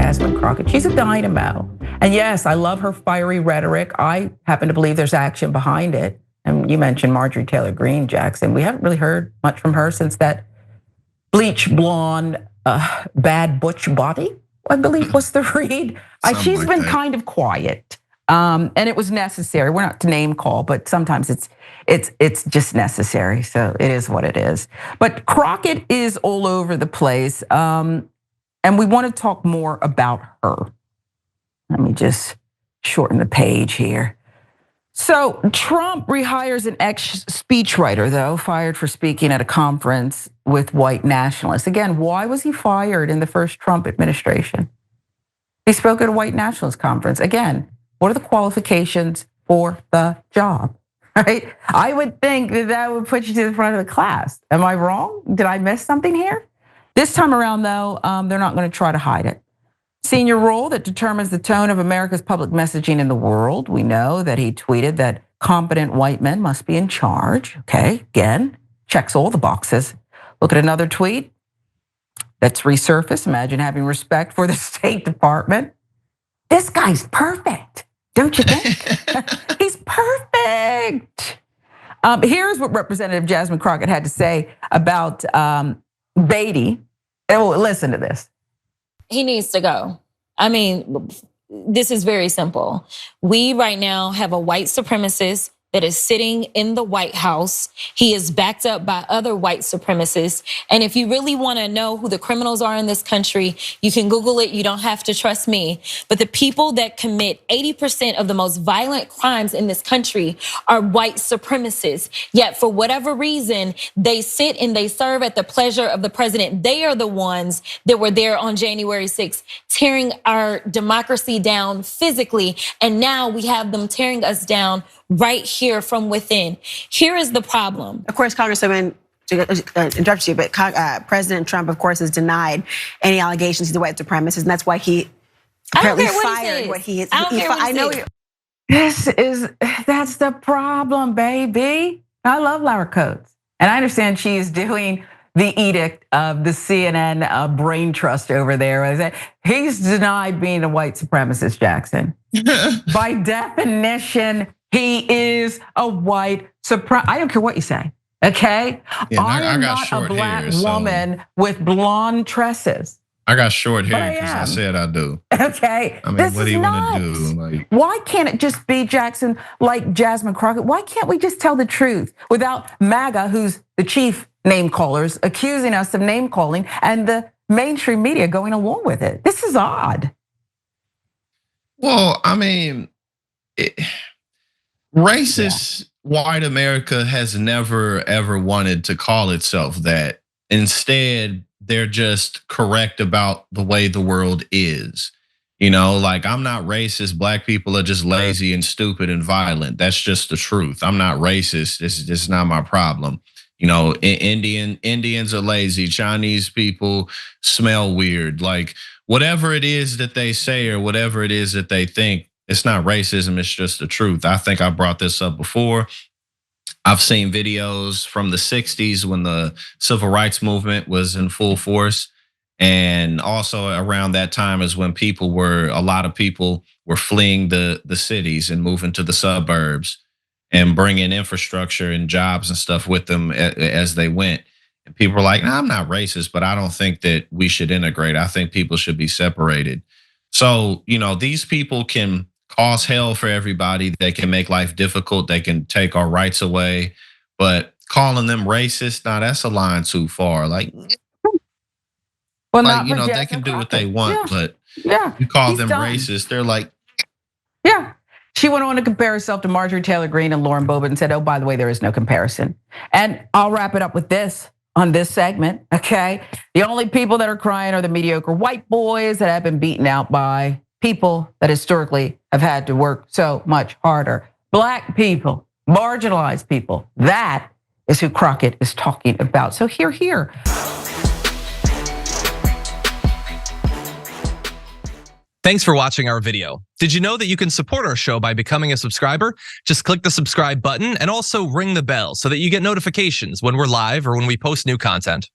Jasmine Crockett. She's a dynamo. And yes, I love her fiery rhetoric. I happen to believe there's action behind it. And you mentioned Marjorie Taylor Greene, Jackson. We haven't really heard much from her since that bleach blonde, bad butch body, I believe was the read. She's been kind of quiet. And it was necessary. We're not to name call, but sometimes it's just necessary. So it is what it is. But Crockett is all over the place. And we want to talk more about her. Let me just shorten the page here. So Trump rehires an ex-speechwriter, though, fired for speaking at a conference with white nationalists. Again, why was he fired in the first Trump administration? He spoke at a white nationalist conference. Again, what are the qualifications for the job, right? I would think that would put you to the front of the class. Am I wrong? Did I miss something here? This time around, though, they're not going to try to hide it. Senior role that determines the tone of America's public messaging in the world. We know that he tweeted that competent white men must be in charge. Okay, again, checks all the boxes. Look at another tweet that's resurfaced. Imagine having respect for the State Department. This guy's perfect, don't you think? He's perfect. Here's what Representative Jasmine Crockett had to say about Beatty. Oh, listen to this. He needs to go. I mean, this is very simple. We right now have a white supremacist that is sitting in the White House. He is backed up by other white supremacists. And if you really want to know who the criminals are in this country, you can Google it. You don't have to trust me. But the people that commit 80% of the most violent crimes in this country are white supremacists. Yet for whatever reason, they sit and they serve at the pleasure of the president. They are the ones that were there on January 6th, tearing our democracy down physically. And now we have them tearing us down right here from within. Here is the problem. Of course, Congresswoman, to interrupt you, but President Trump, of course, has denied any allegations he's a white supremacist, and that's why he apparently fired what he is. I know. That's the problem, baby. I love Laura Coates, and I understand she is doing the edict of the CNN brain trust over there. He's denied being a white supremacist, Jackson. By definition, he is a white supremacist. I don't care what you say, okay? Yeah, I'm not a black woman with blonde tresses. I got short hair because I said I do. Okay, I mean, what do you want to do? Like, why can't it just be, Jackson, like Jasmine Crockett? Why can't we just tell the truth without MAGA, who's the chief name callers, accusing us of name calling, and the mainstream media going along with it? This is odd. Well, I mean, racist white America has never ever wanted to call itself that. Instead, they're just correct about the way the world is. You know, like, I'm not racist. Black people are just lazy and stupid and violent. That's just the truth. I'm not racist. This is not my problem. You know, Indians are lazy. Chinese people smell weird. Like, whatever it is that they say or whatever it is that they think, it's not racism, it's just the truth. I think I brought this up before. I've seen videos from the 60s when the civil rights movement was in full force. And also around that time is when a lot of people were fleeing the cities and moving to the suburbs and bringing infrastructure and jobs and stuff with them as they went. And people were like, nah, I'm not racist, but I don't think that we should integrate. I think people should be separated. So, you know, these people can cause hell for everybody. They can make life difficult. They can take our rights away. But calling them racist, nah, that's a line too far. Like, well, you know, they can do what they want, but you call them racist, they're like, yeah. She went on to compare herself to Marjorie Taylor Greene and Lauren Boebert and said, oh, by the way, there is no comparison. And I'll wrap it up with this on this segment, okay? The only people that are crying are the mediocre white boys that have been beaten out by people that historically have had to work so much harder. Black people, marginalized people, that is who Crockett is talking about. So here. Thanks for watching our video. Did you know that you can support our show by becoming a subscriber? Just click the subscribe button and also ring the bell so that you get notifications when we're live or when we post new content.